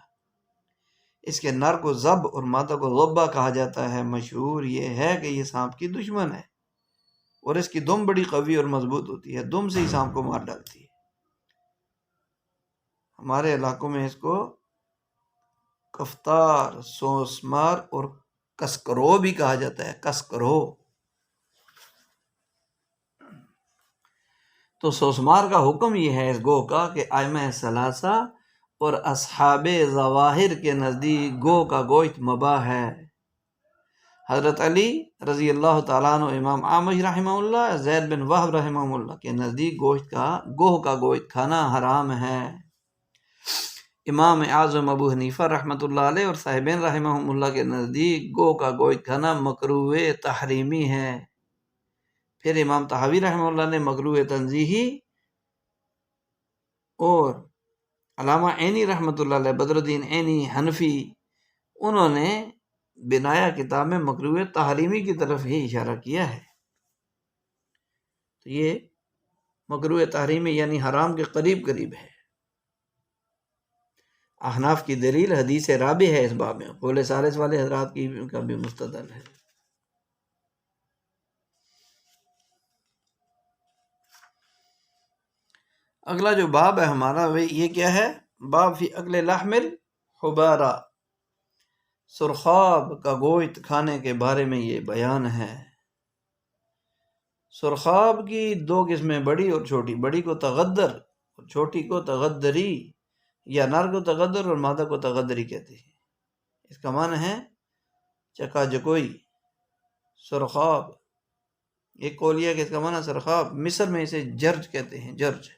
اس کے نر کو ضب اور مادہ کو غبہ کہا جاتا ہے. مشہور یہ ہے کہ یہ سانپ کی دشمن ہے اور اس کی دم بڑی قوی اور مضبوط ہوتی ہے، دم سے ہی سانپ کو مار ڈالتی ہے. ہمارے علاقوں میں اس کو کفتار، سوسمار اور کسکرو بھی کہا جاتا ہے، کسکرو. تو سوسمار کا حکم یہ ہے اس گوہ کا کہ ائمہ ثلاثہ اور اصحاب ظواہر کے نزدیک گوہ کا گوشت مباح ہے. حضرت علی رضی اللہ تعالیٰ عنہ، امام اعمش رحمہ اللہ، زید بن وہب رحمہ اللہ کے نزدیک گوہ کا گوشت کھانا حرام ہے. امام اعظم ابو حنیفہ رحمۃ اللہ علیہ اور صاحبین رحمہ اللہ کے نزدیک گوہ کا گوشت کھانا مکروہ تحریمی ہے. پھر امام طحاوی رحمہ اللہ نے مکروہ تنزیہی، اور علامہ عینی رحمۃ اللہ علیہ، بدر الدین عینی حنفی، انہوں نے بنایا کتاب میں مکروہ تحریمی کی طرف ہی اشارہ کیا ہے. تو یہ مکروہ تحریمی یعنی حرام کے قریب ہے. احناف کی دلیل حدیث رابع ہے اس باب میں، قول ثالث والے حضرات کی کا بھی مستدل ہے. اگلا جو باب ہے ہمارا یہ کیا ہے؟ باب فی اکل لحم الحبارہ، سرخاب کا گوشت کھانے کے بارے میں یہ بیان ہے. سرخاب کی دو قسمیں، بڑی اور چھوٹی. بڑی کو تغدر اور چھوٹی کو تغدری، یا نر کو تغدر اور مادہ کو تغدری کہتے ہیں. اس کا معنی ہے چکا جکوئی. سرخاب ایک قولیہ کہ اس کا معنی سرخاب، مصر میں اسے جرج کہتے ہیں، جرج.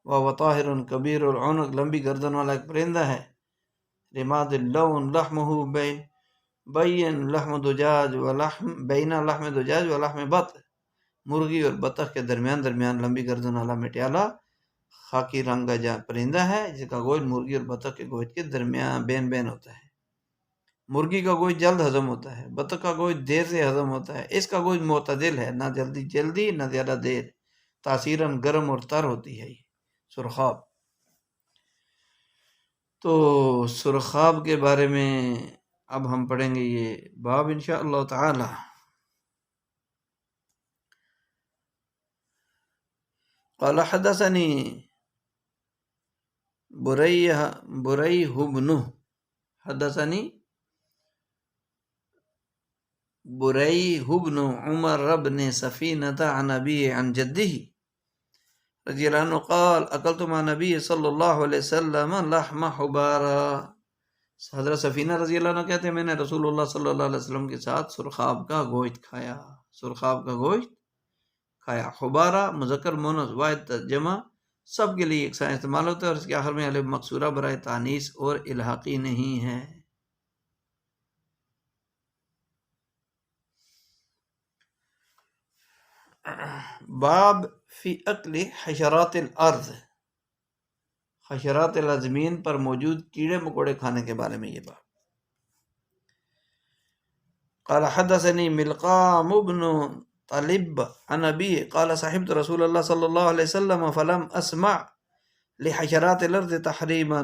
وطاہر کبیر العنق، لمبی گردن والا ایک پرندہ ہے. رماد اللون لحمہ بین لحم دجاج و لحم بط، مرغی اور بطخ کے درمیان لمبی گردن والا مٹیالہ خاکی رنگ کا پرندہ ہے، جس کا گوشت مرغی اور بطخ کے گوشت کے درمیان بین ہوتا ہے. مرغی کا گوشت جلد ہضم ہوتا ہے، بطخ کا گوشت دیر سے ہضم ہوتا ہے. اس کا گوشت معتدل ہے، نہ جلدی نہ زیادہ دیر، تاثیراً گرم اور تر ہوتی ہے یہ سرخاب. تو سرخاب کے بارے میں اب ہم پڑھیں گے یہ باب انشاءاللہ تعالی. قال حدثني بريح بن حدثني بريح بن عمر بن سفينة عن أبيه عن جده رضي الله عنه قال أكلت مع النبي صلى الله عليه وسلم لحم حبارا حضرت سفینہ رضی اللہ عنہ کہتے ہیں میں نے رسول اللہ صلی اللہ علیہ وسلم کے ساتھ سرخاب کا گوشت کھایا، سرخاب کا گوشت کھایا۔ خبارہ مذکر مونث واحد جمع سب کے لیے ایک سا استعمال ہوتا ہے، اور اس کے آخر میں الف مقصورہ برائے تانیث اور الحاقی نہیں ہے۔ باب فی اکل حشرات الارض، حشرات الارض زمین پر موجود کیڑے مکوڑے کھانے کے بارے میں یہ بات۔ قال حدثني ملقام بن طلب عن ابي قال صحبت رسول الله صلى الله عليه وسلم فلم اسمع لحشرات الارض تحریما،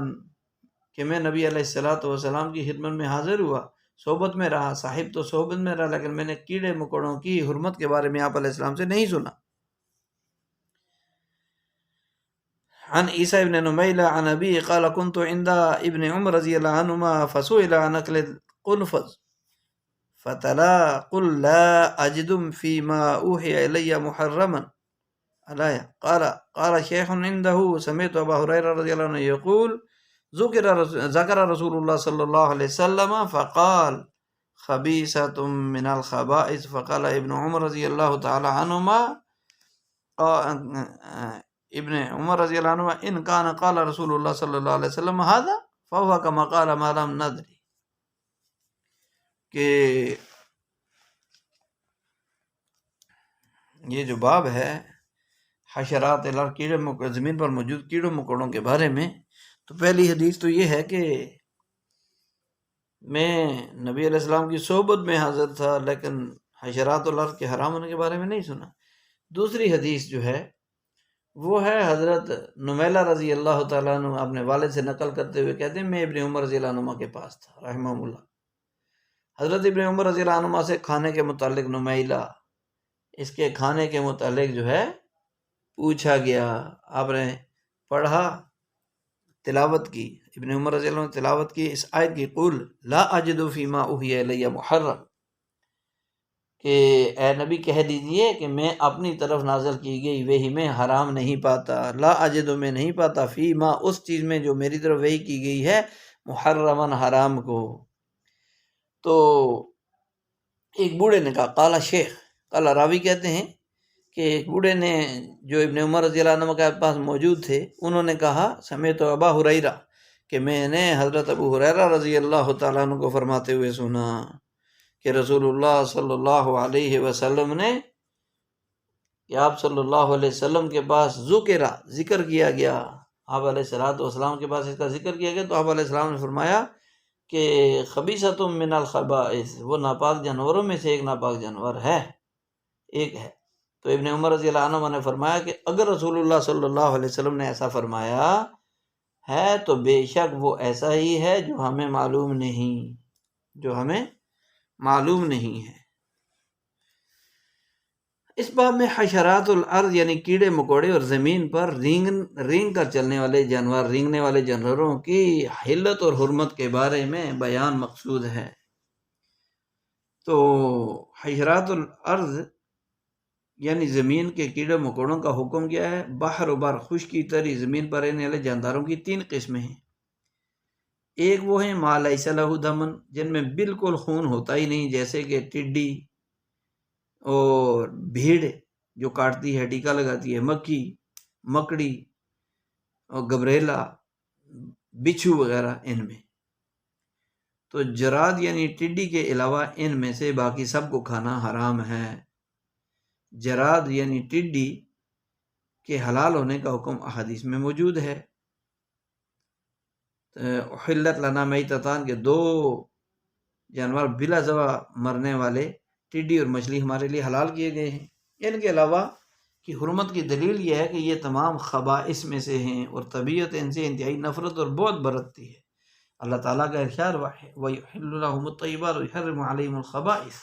کہ میں نبی علیہ الصلوۃ والسلام کی خدمت میں حاضر ہوا، صحبت میں رہا، صاحب تو صحبت میں رہا، لیکن میں نے کیڑے مکوڑوں کی حرمت کے بارے میں آپ علیہ السلام سے نہیں سنا۔ عن عیسیٰ ابن نمیلہ عن ابی قال كنت عند ابن عمر رضی اللہ عنہما فسئل عن اکل القنفذ فتلا قل لا اجد فيما اوحي الي محرما علي قال شيخ عنده سمعت ابا هريره رضي الله عنه يقول ذكر رسول الله صلى الله عليه وسلم فقال خبيثة من الخبائث فقال ابن عمر رضي الله تعالى عنهما ابن عمر رضی اللہ عنہ ان کان قال رسول اللہ صلی اللہ علیہ وسلم هذا فهو كما قال ما لم ندری، کہ یہ جو باب ہے حشرات الارض کیڑے زمین پر موجود کیڑوں مکوڑوں کے بارے میں، تو پہلی حدیث تو یہ ہے کہ میں نبی علیہ السلام کی صحبت میں حاضر تھا لیکن حشرات الارض کے حرام ہونے کے بارے میں نہیں سنا۔ دوسری حدیث جو ہے وہ ہے حضرت نمیلہ رضی اللہ تعالیٰ عنہ اپنے والد سے نقل کرتے ہوئے کہتے ہیں میں ابن عمر رضی اللہ عنہ کے پاس تھا رحمہ اللہ۔ حضرت ابن عمر رضی اللہ عنہ سے کھانے کے متعلق نمیلہ اس کے کھانے کے متعلق جو ہے پوچھا گیا، آپ نے پڑھا، تلاوت کی، ابن عمر رضی اللہ عنہ نے تلاوت کی اس آیت کی قل لا اجد فیما اوحی الی محرم، کہ اے نبی کہہ دیجئے کہ میں اپنی طرف نازل کی گئی وحی میں حرام نہیں پاتا، لا اجد میں نہیں پاتا، فیما اس چیز میں جو میری طرف وحی کی گئی ہے، محرمن حرام کو۔ تو ایک بوڑھے نے کہا، قال شیخ، قال راوی کہتے ہیں کہ ایک بوڑھے نے جو ابن عمر رضی اللہ عنہ کے پاس موجود تھے انہوں نے کہا سمیت ابا ہریرہ، کہ میں نے حضرت ابو ہریرہ رضی اللہ تعالیٰ عنہ کو فرماتے ہوئے سنا کہ رسول اللہ صلی اللہ علیہ وسلم نے، کہ آپ صلی اللہ علیہ وسلم کے پاس ذکر کیا گیا، آپ علیہ الصلوۃ والسلام کے پاس اس کا ذکر کیا گیا، تو آپ علیہ السلام نے فرمایا کہ خبیثۃ من الخبائث، وہ ناپاک جانوروں میں سے ایک ناپاک جانور ہے، ایک ہے۔ تو ابن عمر رضی اللہ عنہ نے فرمایا کہ اگر رسول اللہ صلی اللہ علیہ وسلم نے ایسا فرمایا ہے تو بے شک وہ ایسا ہی ہے جو ہمیں معلوم نہیں ہے۔ اس باب میں حشرات الارض یعنی کیڑے مکوڑے اور زمین پر رینگ کر چلنے والے جانور، رینگنے والے جانوروں کی حلت اور حرمت کے بارے میں بیان مقصود ہے۔ تو حشرات الارض یعنی زمین کے کیڑے مکوڑوں کا حکم کیا ہے؟ بحر و بر، خشکی تری، زمین پر رہنے والے جانداروں کی تین قسمیں ہیں۔ ایک وہ ہیں ما لیس لہ دمن، جن میں بالکل خون ہوتا ہی نہیں، جیسے کہ ٹڈی اور بھیڑ جو کاٹتی ہے، ٹیکا لگاتی ہے، مکھی، مکڑی اور گبریلا، بچھو وغیرہ، ان میں تو جراد یعنی ٹڈی کے علاوہ ان میں سے باقی سب کو کھانا حرام ہے۔ جراد یعنی ٹڈی کے حلال ہونے کا حکم احادیث میں موجود ہے۔ احلت لنا میتتان کے دو جانور بلا زبا مرنے والے ٹڈی اور مچھلی ہمارے لیے حلال کیے گئے ہیں۔ ان کے علاوہ کی حرمت کی دلیل یہ ہے کہ یہ تمام خبائث میں سے ہیں اور طبیعت ان سے انتہائی نفرت اور بہت برتتی ہے۔ اللہ تعالیٰ کا ارشاد وَيُحِلُّ لَهُمُ الطَّيِّبَاتِ وَيُحَرِّمُ عَلَيْهِمُ الْخَبَائِثَ،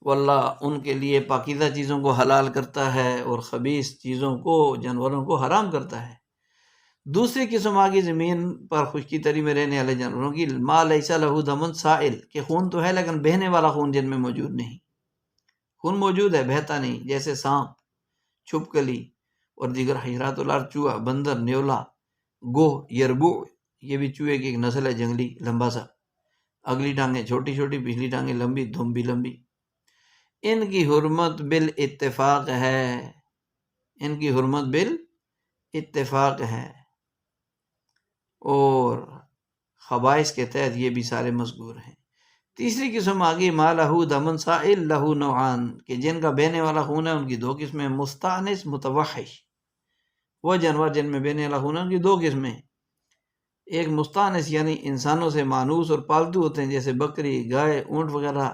واللہ ان کے لیے پاکیزہ چیزوں کو حلال کرتا ہے اور خبیث چیزوں کو، جانوروں کو حرام کرتا ہے۔ دوسری قسم آگی زمین پر خشکی تری میں رہنے والے جانوروں کی، ما لیس لہ دم سائل، کہ خون تو ہے لیکن بہنے والا خون جن میں موجود نہیں، خون موجود ہے بہتا نہیں، جیسے سانپ، چھپکلی اور دیگر حشرات الارض، چوہا، بندر، نیولا، گوہ، یربوع یہ بھی چوہے کی ایک نسل ہے جنگلی، لمبا سا، اگلی ٹانگیں چھوٹی چھوٹی، پچھلی ٹانگیں لمبی، دم بھی لمبی۔ ان کی حرمت بالاتفاق ہے، ان کی حرمت بالاتفاق ہے، اور خبائث کے تحت یہ بھی سارے مذکور ہیں۔ تیسری قسم آگئی ما لہو دمن سائل لہو نوعان، کہ جن کا بہنے والا خون ہے ان کی دو قسمیں، مستانس متوحش، وہ جانور جن میں بہنے والا خون ہے ان کی دو قسمیں، ایک مستانس یعنی انسانوں سے مانوس اور پالتو ہوتے ہیں، جیسے بکری، گائے، اونٹ وغیرہ،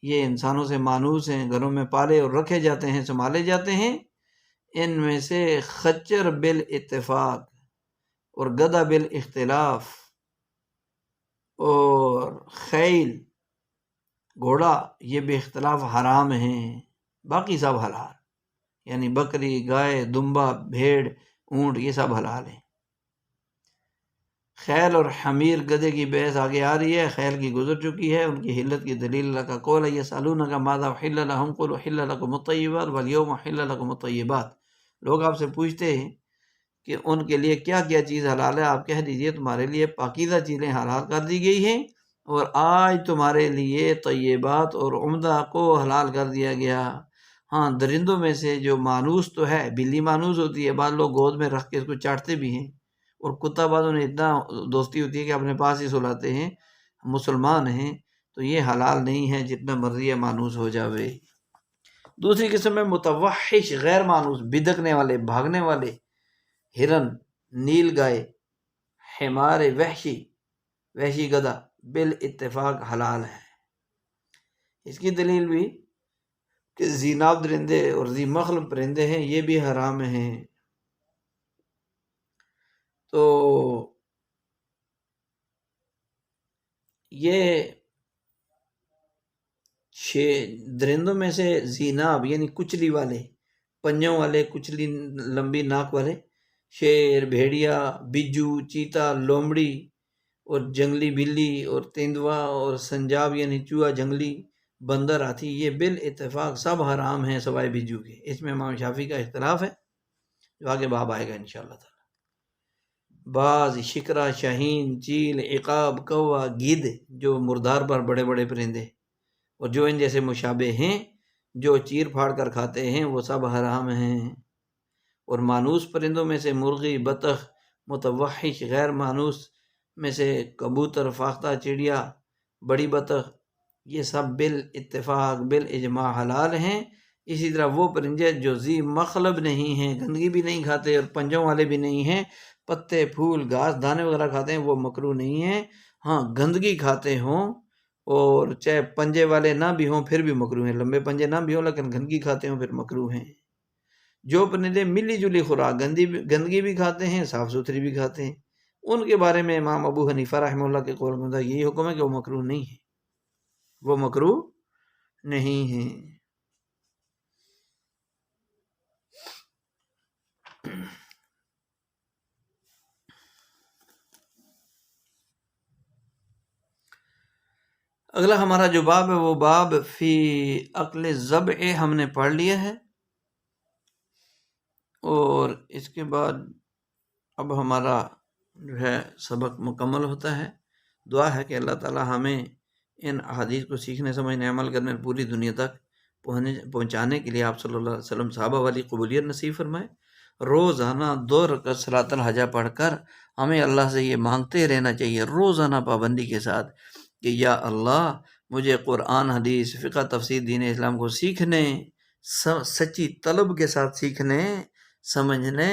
یہ انسانوں سے مانوس ہیں، گھروں میں پالے اور رکھے جاتے ہیں، سنبھالے جاتے ہیں۔ ان میں سے خچر بالاتفاق اور گدھا بالاختلاف اور خیل گھوڑا یہ بے اختلاف حرام ہیں، باقی سب حلال، یعنی بکری، گائے، دمبا، بھیڑ، اونٹ یہ سب حلال ہیں۔ خیل اور حمیر گدھے کی بحث آگے آ رہی ہے، خیل کی گزر چکی ہے، ان کی حلت کی دلیل اللہ کا قول ہے یسألونک ماذا احل لهم قل احل لكم الطیبات والیوم احل لكم الطیبات۔ لوگ آپ سے پوچھتے ہیں کہ ان کے لیے کیا کیا چیز حلال ہے، آپ کہہ دیجئے تمہارے لیے پاکیزہ چیزیں حلال کر دی گئی ہیں، اور آج تمہارے لیے طیبات اور عمدہ کو حلال کر دیا گیا۔ ہاں، درندوں میں سے جو مانوس تو ہے، بلی مانوس ہوتی ہے، بعض لوگ گود میں رکھ کے اس کو چاٹتے بھی ہیں، اور کتا بعض انہیں اتنا دوستی ہوتی ہے کہ اپنے پاس ہی سلاتے ہیں، مسلمان ہیں تو یہ حلال نہیں ہے، جتنا مرضی ہے مانوس ہو جاوے۔ دوسری قسم ہے متوحش، غیر مانوس، بدکنے والے، بھاگنے والے، ہرن، نیل گائے، حمار وحشی، وحشی گدھا بالاتفاق حلال ہے۔ اس کی دلیل بھی کہ ذیناب درندے اور ذی مخلب پرندے ہیں، یہ بھی حرام ہیں۔ تو یہ درندوں میں سے ذیناب یعنی کچلی والے، پنجوں والے، کچلی لمبی ناک والے، شیر، بھیڑیا، بجو، چیتا، لومڑی اور جنگلی بلی اور تیندوا اور سنجاب یعنی چوہا جنگلی، بندر، ہاتھی، یہ بالاتفاق سب حرام ہیں سوائے بجو کے۔ اس میں امام شافعی کا اختلاف ہے جو آگے باب آئے گا انشاءاللہ تعالی۔ باز، شکرا، شاہین، چیل، عقاب، کوا، گدھ جو مردار پر بڑے بڑے پرندے اور جو ان جیسے مشابہ ہیں جو چیر پھاڑ کر کھاتے ہیں وہ سب حرام ہیں۔ اور مانوس پرندوں میں سے مرغی، بطخ، متوحش غیر مانوس میں سے کبوتر، فاختہ، چڑیا، بڑی بطخ، یہ سب بالاتفاق بالاجماع حلال ہیں۔ اسی طرح وہ پرندے جو ذی مخلب نہیں ہیں، گندگی بھی نہیں کھاتے اور پنجوں والے بھی نہیں ہیں، پتے، پھول، گھاس، دانے وغیرہ کھاتے ہیں، وہ مکروہ نہیں ہیں۔ ہاں، گندگی کھاتے ہوں اور چاہے پنجے والے نہ بھی ہوں پھر بھی مکروہ ہیں، لمبے پنجے نہ بھی ہوں لیکن گندگی کھاتے ہوں پھر مکروہ ہیں۔ جو پرندے ملی جلی خوراک، گندگی بھی کھاتے ہیں، صاف ستھری بھی کھاتے ہیں، ان کے بارے میں امام ابو حنیفہ رحمہ اللہ کے قول میں یہی حکم ہے کہ وہ مکروہ نہیں ہے، وہ مکروہ نہیں ہے۔ اگلا ہمارا جو باب ہے وہ باب فی اکل الذبح ہم نے پڑھ لیا ہے، اور اس کے بعد اب ہمارا جو ہے سبق مکمل ہوتا ہے۔ دعا ہے کہ اللہ تعالی ہمیں ان احادیث کو سیکھنے، سمجھنے، عمل کرنے، پوری دنیا تک پہنچانے کے لیے آپ صلی اللہ علیہ وسلم صحابہ والی قبولیت نصیب فرمائے۔ روزانہ 2 رکعت صلاۃ الحاجہ پڑھ کر ہمیں اللہ سے یہ مانگتے رہنا چاہیے روزانہ پابندی کے ساتھ کہ یا اللہ مجھے قرآن، حدیث، فقہ، تفسیر، دین اسلام کو سیکھنے، سچی طلب کے ساتھ سیکھنے، سمجھنے،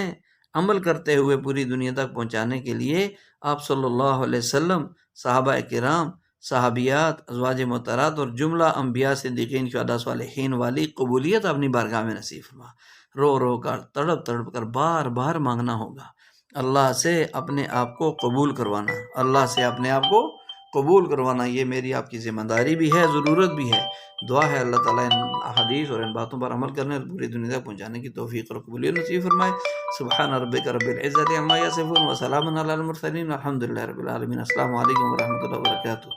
عمل کرتے ہوئے پوری دنیا تک پہنچانے کے لیے آپ صلی اللہ علیہ وسلم، صحابہ کرام، صحابیات، ازواج مطہرات اور جملہ انبیاء، صدیقین، شہداء، صالحین والی قبولیت اپنی بارگاہ میں نصیب فرما۔ رو رو کر، تڑپ تڑپ کر بار بار مانگنا ہوگا، اللہ سے اپنے آپ کو قبول کروانا، اللہ سے اپنے آپ کو قبول کروانا، یہ میری آپ کی ذمہ داری بھی ہے، ضرورت بھی ہے۔ دعا ہے اللہ تعالیٰ ان احادیث اور ان باتوں پر عمل کرنے اور پوری دنیا تک پہنچانے کی توفیق اور قبولیت نصیب فرمائے۔ سبحان ربک رب العزت عما یصفون وسلام علی المرسلین والحمد للہ رب العالمین۔ السلام علیکم ورحمۃ اللہ وبرکاتہ۔